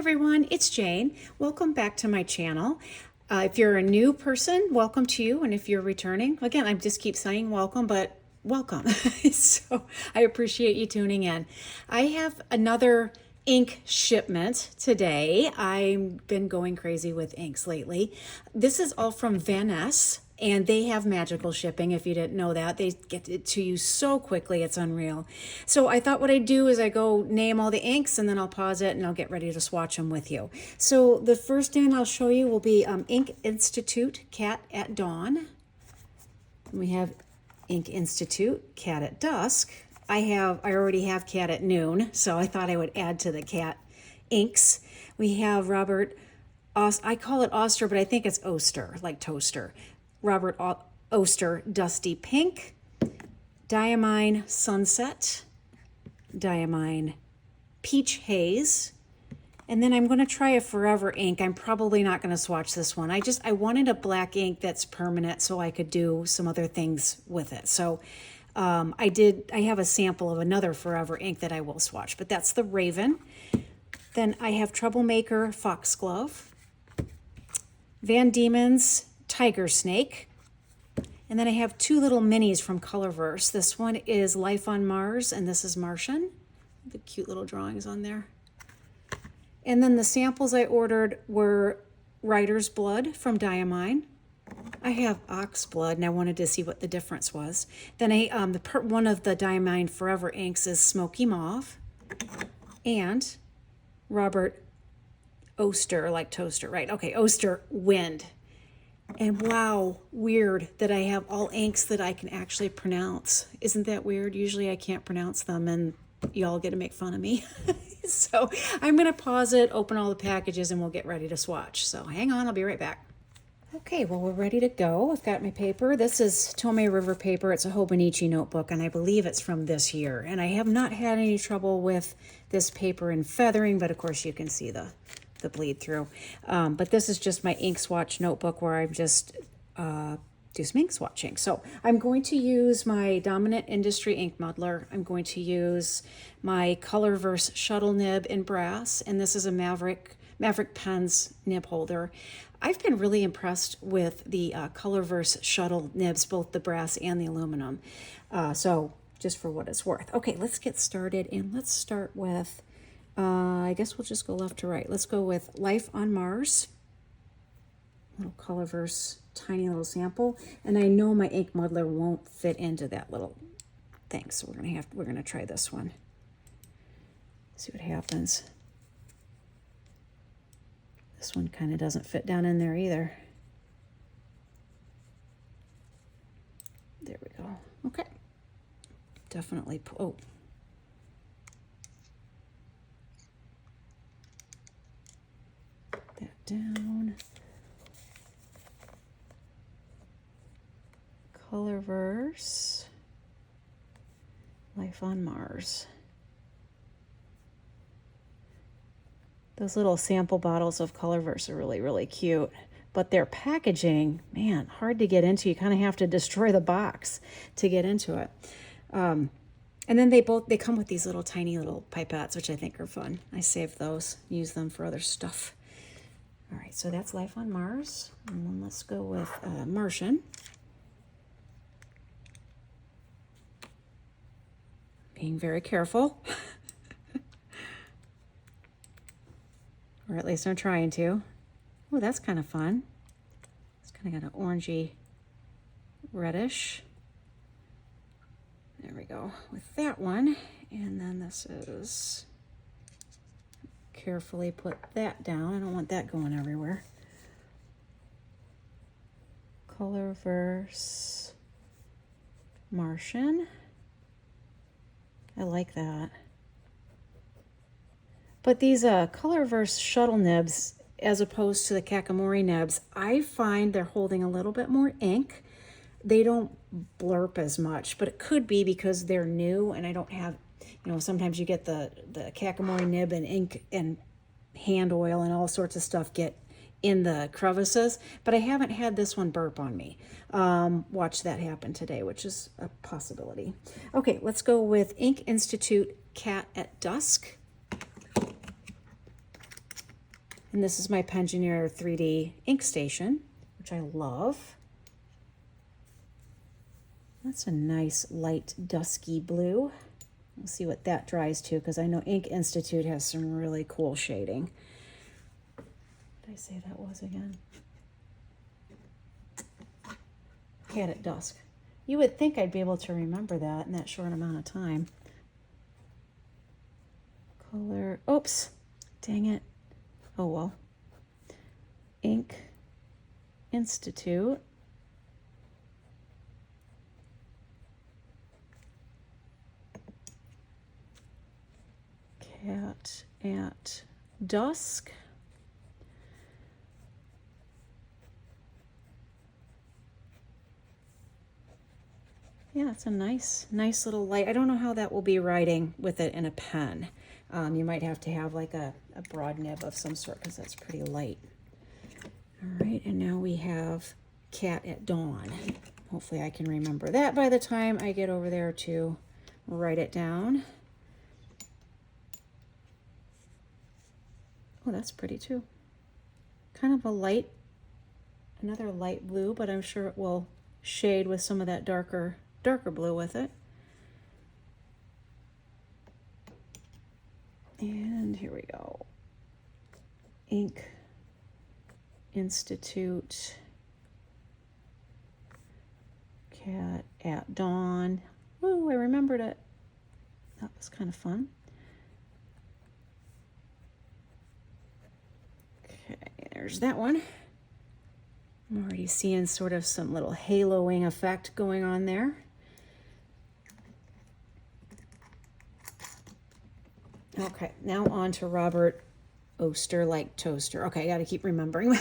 everyone, it's Jane. Welcome back to my channel. If you're a new person, welcome to you. And if you're returning, again, I just keep saying welcome, but welcome. So I appreciate you tuning in. I have another ink shipment today. I've been going crazy with inks lately. This is all from Vanness. And they have magical shipping. If you didn't know that, they get it to you so quickly, it's unreal. So I thought what I'd do is I go name all the inks and then I'll pause it and I'll get ready to swatch them with you. So the first in I'll show you will be Ink Institute Cat at Dawn. We have Ink Institute Cat at Dusk. I already have Cat at Noon, so I thought I would add to the cat inks. We have Robert, I call it Oster, but I think it's Oster, like toaster. Robert Oster Dusty Pink, Diamine Sunset, Diamine Peach Haze, and then I'm going to try a Forever ink. I'm probably not going to swatch this one. I wanted a black ink that's permanent so I could do some other things with it. So I have a sample of another Forever ink that I will swatch, but that's the Raven. Then I have Troublemaker Foxglove, Van Diemen's Tiger Snake. And then I have two little minis from Colorverse. This one is Life on Mars, and this is Martian. The cute little drawings on there. And then the samples I ordered were Rider's Blood from Diamine. I have Ox Blood, and I wanted to see what the difference was. Then one of the Diamine Forever inks is Smoky Mauve. And Robert Oster, like toaster, right? Okay, Oster Wind. And wow, weird that I have all inks that I can actually pronounce. Isn't that weird? Usually I can't pronounce them and y'all get to make fun of me. So I'm going to pause it, open all the packages, and we'll get ready to swatch. So hang on, I'll be right back. Okay, well, we're ready to go. I've got my paper. This is Tomei River paper. It's a Hobonichi notebook, and I believe it's from this year. And I have not had any trouble with this paper in feathering, but of course you can see the bleed through. But this is just my ink swatch notebook where I'm just do some ink swatching. So I'm going to use my Dominant Industry ink muddler. I'm going to use my Colorverse shuttle nib in brass, and this is a Maverick Pens nib holder. I've been really impressed with the Colorverse shuttle nibs, both the brass and the aluminum. So just for what it's worth. Okay, let's get started, and let's start with I guess we'll just go left to right. Let's go with Life on Mars. Little Colorverse, tiny little sample. And I know my ink muddler won't fit into that little thing, so we're gonna try this one. See what happens. This one kind of doesn't fit down in there either. There we go. Okay. Definitely. Oh. Down. Colorverse, Life on Mars. Those little sample bottles of Colorverse are really, really cute, but their packaging, man, hard to get into. You kind of have to destroy the box to get into it. And then they come with these little tiny little pipettes, which I think are fun. I saved those, use them for other stuff. All right, so that's Life on Mars. And then let's go with Martian. Being very careful. Or at least I'm trying to. Oh, that's kind of fun. It's kind of got an orangey reddish. There we go with that one. And then this is... Carefully put that down. I don't want that going everywhere. Colorverse Martian. I like that. But these Colorverse shuttle nibs, as opposed to the Kakamori nibs, I find they're holding a little bit more ink. They don't blurp as much, but it could be because they're new and I don't have, sometimes you get the Kakamori nib and ink and hand oil and all sorts of stuff get in the crevices, but I haven't had this one burp on me. Watch that happen today, which is a possibility. Okay, let's go with Ink Institute Cat at Dusk. And this is my Pengineer 3D ink station, which I love. That's a nice light dusky blue. We'll see what that dries to, because I know Ink Institute has some really cool shading. What did I say that was again? Cat at Dusk. You would think I'd be able to remember that in that short amount of time. Color, oops, dang it. Oh well. Ink Institute. Cat at Dusk. Yeah, it's a nice little light. I don't know how that will be writing with it in a pen. You might have to have like a broad nib of some sort, because that's pretty light. All right, and now we have Cat at Dawn. Hopefully I can remember that by the time I get over there to write it down. Oh, that's pretty too. Kind of a light, another light blue, but I'm sure it will shade with some of that darker blue with it. And here we go. Ink Institute, Cat at Dawn. Ooh, I remembered it. That was kind of fun. Okay, there's that one. I'm already seeing sort of some little haloing effect going on there. Okay, now on to Robert Oster like toaster. Okay, I got to keep remembering.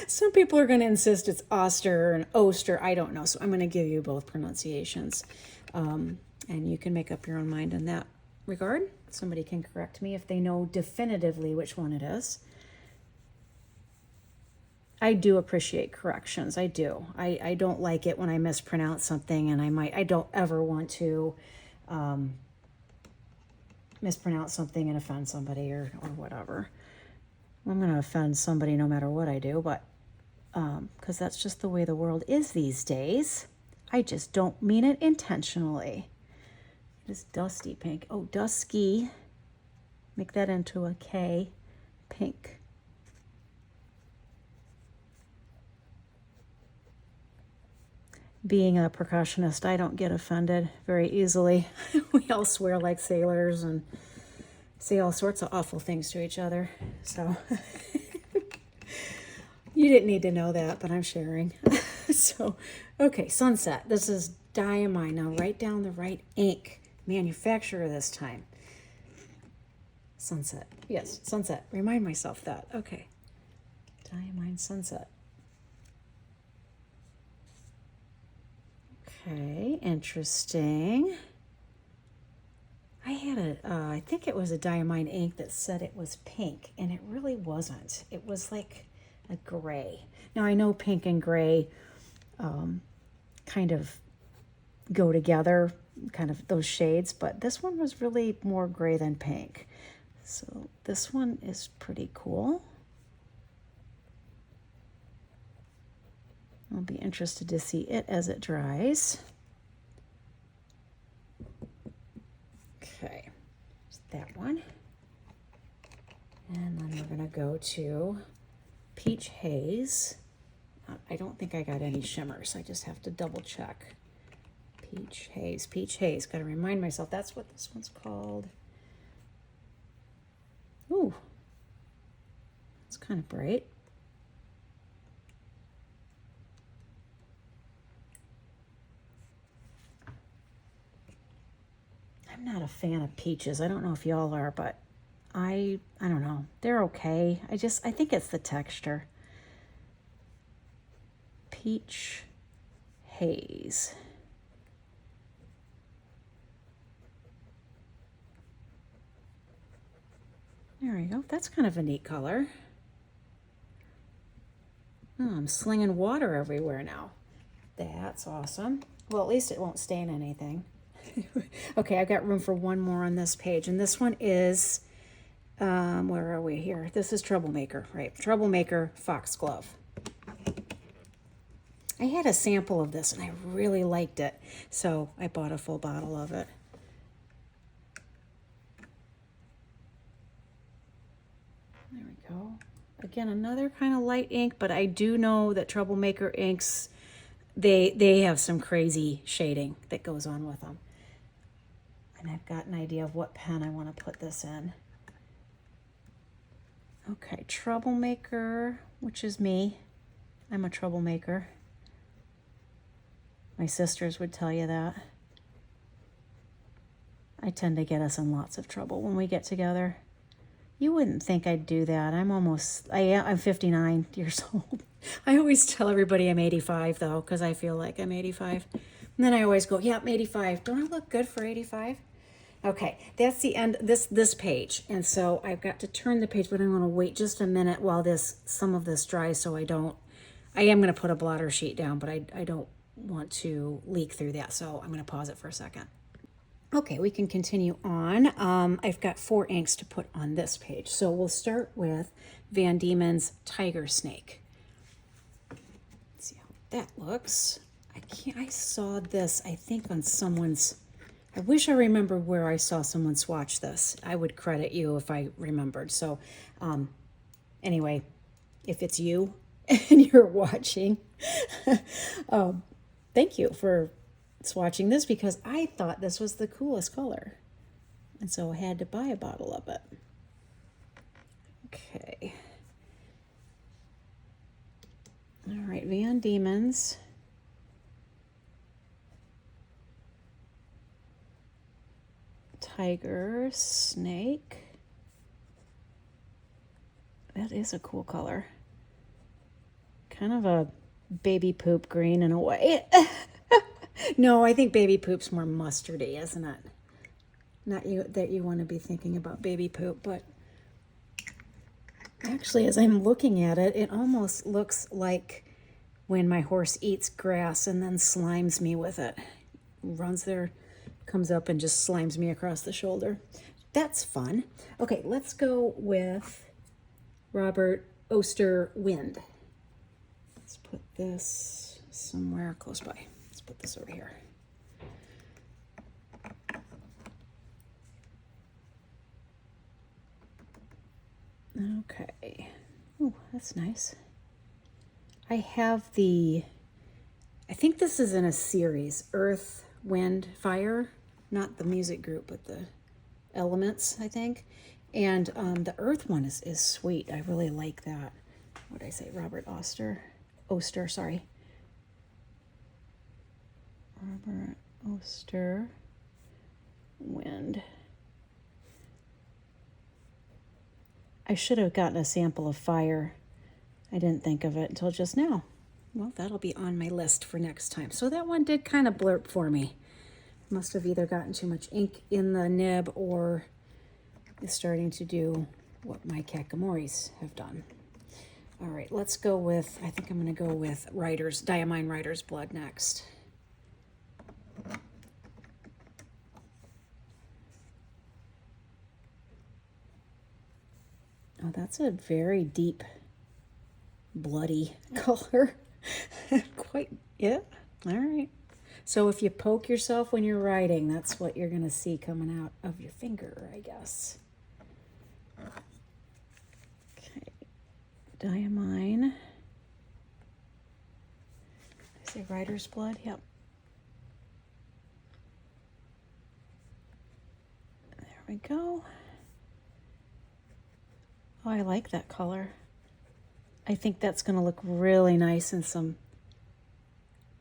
Some people are going to insist it's Oster and Oster. I don't know, so I'm going to give you both pronunciations. And you can make up your own mind in that regard. Somebody can correct me if they know definitively which one it is. I do appreciate corrections. I do. I don't like it when I mispronounce something, and I don't ever want to mispronounce something and offend somebody or whatever. I'm going to offend somebody no matter what I do, but because that's just the way the world is these days. I just don't mean it intentionally. It is dusty pink. Oh, dusky. Make that into a K. Pink. Being a percussionist, I don't get offended very easily. We all swear like sailors and say all sorts of awful things to each other. So you didn't need to know that, but I'm sharing. So, okay, Sunset. This is Diamine. Now write down the right ink manufacturer this time. Sunset. Yes, Sunset. Remind myself that. Okay. Diamine Sunset. Okay, interesting. I had I think it was a Diamine ink that said it was pink, and it really wasn't. It was like a gray. Now, I know pink and gray kind of go together, kind of those shades, but this one was really more gray than pink. So this one is pretty cool. I'll be interested to see it as it dries. Okay, that one. And then we're going to go to Peach Haze. I don't think I got any shimmers. I just have to double check. Peach Haze, Peach Haze. Got to remind myself that's what this one's called. Ooh, it's kind of bright. I'm not a fan of peaches. I don't know if y'all are, but I don't know. They're okay. I think it's the texture. Peach Haze. There we go. That's kind of a neat color. Oh, I'm slinging water everywhere now. That's awesome. Well, at least it won't stain anything. Okay, I've got room for one more on this page, and this one is Where are we here? This is Troublemaker, right? Troublemaker Foxglove. I had a sample of this and I really liked it, so I bought a full bottle of it. There we go. Again, another kind of light ink, but I do know that Troublemaker inks, they have some crazy shading that goes on with them. And I've got an idea of what pen I want to put this in. Okay, Troublemaker, which is me. I'm a troublemaker. My sisters would tell you that. I tend to get us in lots of trouble when we get together. You wouldn't think I'd do that. I'm 59 years old. I always tell everybody I'm 85 though, because I feel like I'm 85. And then I always go, yeah, I'm 85. Don't I look good for 85? Okay, that's the end, this page. And so I've got to turn the page, but I'm gonna wait just a minute while some of this dries so I am gonna put a blotter sheet down, but I don't want to leak through that. So I'm gonna pause it for a second. Okay, we can continue on. I've got 4 inks to put on this page. So we'll start with Van Diemen's Tiger Snake. Let's see how that looks. I saw this, I think, on someone's, I wish I remember where I saw someone swatch this. I would credit you if I remembered. So anyway, if it's you and you're watching, thank you for swatching this, because I thought this was the coolest color. And so I had to buy a bottle of it. Okay. All right, Van Diemen's. Tiger Snake. That is a cool color. Kind of a baby poop green in a way. No, I think baby poop's more mustardy, isn't it? Not that you want to be thinking about baby poop, but actually, as I'm looking at it, it almost looks like when my horse eats grass and then slimes me with it. Runs there, comes up and just slimes me across the shoulder. That's fun. Okay, let's go with Robert Oster Wind. Let's put this somewhere close by. Let's put this over here. Okay. Oh, that's nice. I have I think this is in a series, Earth, Wind, Fire, not the music group, but the elements, I think. And the Earth one is sweet. I really like that. What did I say? Robert Oster, sorry. Robert Oster Wind. I should have gotten a sample of Fire. I didn't think of it until just now. Well, that'll be on my list for next time. So that one did kind of blurb for me. Must have either gotten too much ink in the nib or is starting to do what my Kakamoris have done. All right, let's go with, I think I'm going to go with Diamine Writer's Blood next. Oh, that's a very deep, bloody color. Quite, yeah, all right. So if you poke yourself when you're writing, that's what you're going to see coming out of your finger, I guess. Okay, Diamine. I say Writer's Blood, yep. There we go. Oh, I like that color. I think that's going to look really nice in some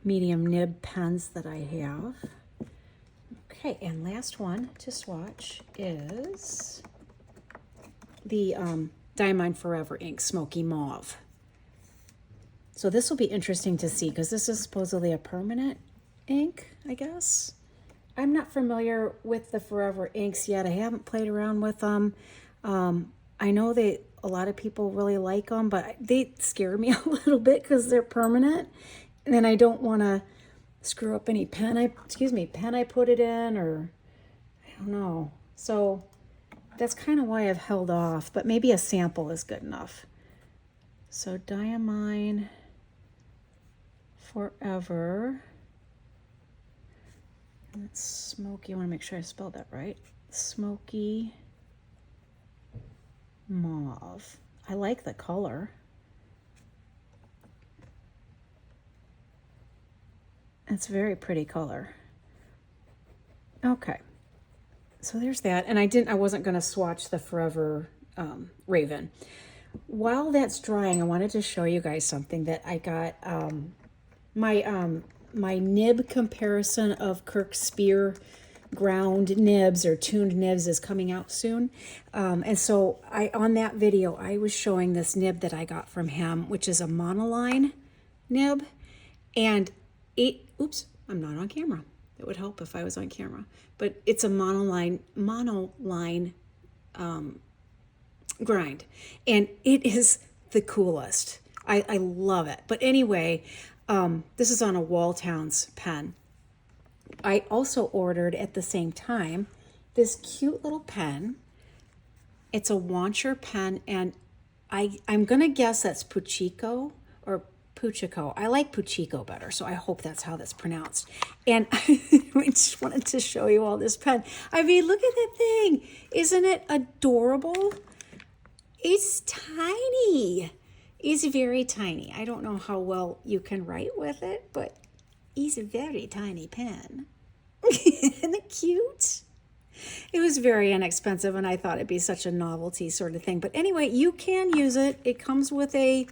medium nib pens that I have. Okay, and last one to swatch is the Diamine Forever ink Smoky Mauve. So this will be interesting to see because this is supposedly a permanent ink, I guess. I'm not familiar with the Forever inks yet. I haven't played around with them. I know a lot of people really like them, but they scare me a little bit because they're permanent. And then I don't want to screw up any pen I put it in, or I don't know. So that's kind of why I've held off, but maybe a sample is good enough. So Diamine Forever. That's smoky. I want to make sure I spelled that right. Smoky mauve. I like the color. It's a very pretty color. Okay. So there's that. And I wasn't going to swatch the Forever Raven. While that's drying, I wanted to show you guys something that I got. My nib comparison of Kirk Spear ground nibs or tuned nibs is coming out soon. And so on that video, I was showing this nib that I got from him, which is a monoline nib. And oops, I'm not on camera. It would help if I was on camera. But it's a monoline grind. And it is the coolest. I love it. But anyway, this is on a Walltowns pen. I also ordered at the same time this cute little pen. It's a Wancher pen, and I'm going to guess that's Puchico or Puchico. I like Puchico better, so I hope that's how that's pronounced. And I just wanted to show you all this pen. I mean, look at that thing. Isn't it adorable? It's tiny. It's very tiny. I don't know how well you can write with it, but it's a very tiny pen. Isn't it cute? It was very inexpensive, and I thought it'd be such a novelty sort of thing. But anyway, you can use it. It comes with a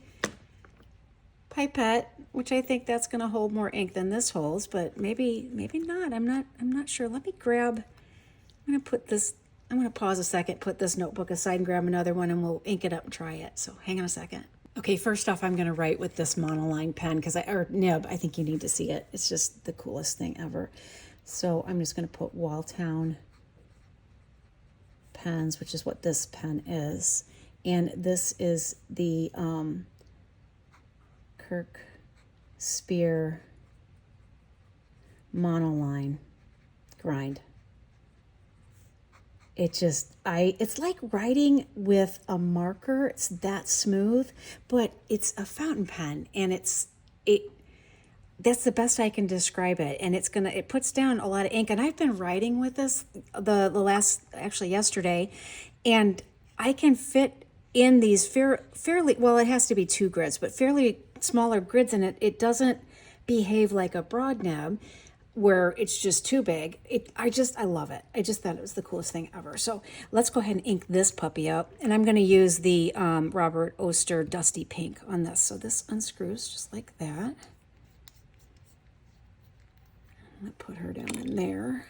pipette, which I think that's going to hold more ink than this holds, but maybe not. I'm not sure. Let me grab. I'm going to put this. I'm going to pause a second, put this notebook aside, and grab another one, and we'll ink it up and try it. So hang on a second. Okay, first off, I'm going to write with this monoline pen or nib. I think you need to see it. It's just the coolest thing ever. So I'm just going to put Walltown pens, which is what this pen is. And this is the Kirk Spear monoline grind. It's like writing with a marker. It's that smooth, but it's a fountain pen, and that's the best I can describe it. And it puts down a lot of ink. And I've been writing with this actually yesterday, and I can fit in these fairly, well, it has to be 2 grids, but fairly smaller grids in it. It doesn't behave like a broad nib where it's just too big. I love it. I just thought it was the coolest thing ever. So let's go ahead and ink this puppy up. And I'm going to use the Robert Oster Dusty Pink on this. So this unscrews just like that. I'm going to put her down in there.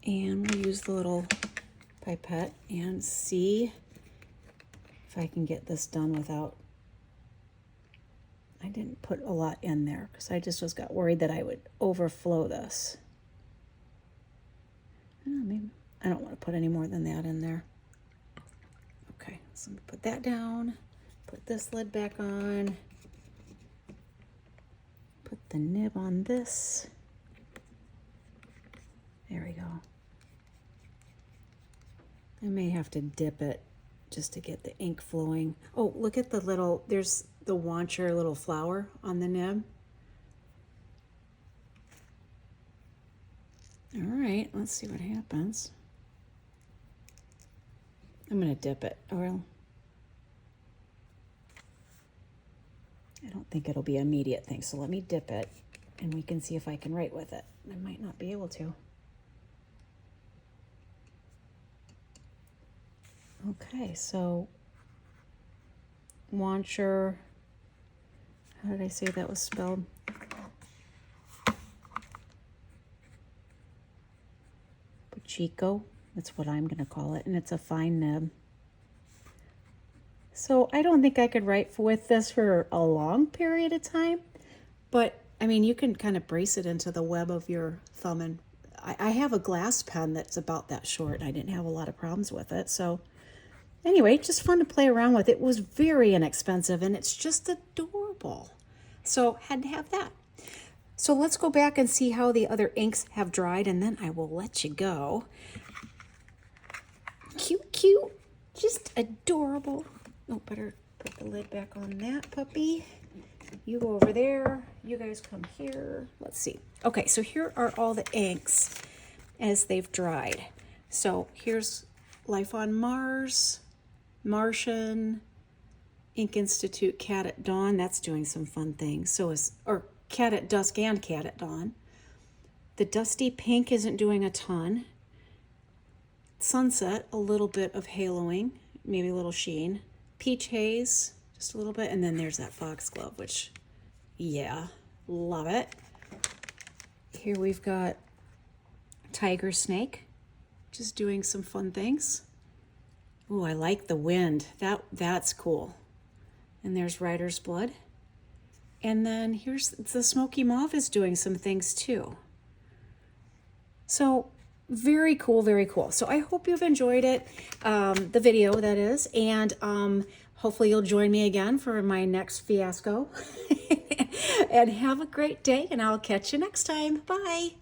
And we'll use the little pipette and see if I can get this done without... I didn't put a lot in there because I just got worried that I would overflow this. Maybe I don't want to put any more than that in there. Okay, so I'm going to put that down, put this lid back on, put the nib on this. There we go. I may have to dip it just to get the ink flowing. Oh, look at there's the Wancher little flower on the nib. All right, let's see what happens. I'm going to dip it. Well, I don't think it'll be an immediate thing, so let me dip it, and we can see if I can write with it. I might not be able to. Okay, so Wancher, how did I say that was spelled? Puchico, that's what I'm going to call it, and it's a fine nib. So I don't think I could write with this for a long period of time, but I mean, you can kind of brace it into the web of your thumb, and I have a glass pen that's about that short, and I didn't have a lot of problems with it, so anyway, just fun to play around with. It was very inexpensive, and it's just adorable. So had to have that. So let's go back and see how the other inks have dried, and then I will let you go. cute, cute. Just adorable. Oh, better put the lid back on that puppy. You go over there. You guys come here. Let's see. Okay, so here are all the inks as they've dried. So here's Life on Mars, Martian, Ink Institute, Cat at Dawn. That's doing some fun things. So is, or Cat at Dusk and Cat at Dawn. The Dusty Pink isn't doing a ton. Sunset, a little bit of haloing, maybe a little sheen. Peach Haze, just a little bit. And then there's that Foxglove, which, yeah, love it. Here we've got Tiger Snake, just doing some fun things. Ooh, I like the wind. That's cool. And there's Rider's Blood. And then here's the Smoky Mauve is doing some things too. So very cool, very cool. So I hope you've enjoyed it, the video that is, and hopefully you'll join me again for my next fiasco. And have a great day, and I'll catch you next time. Bye.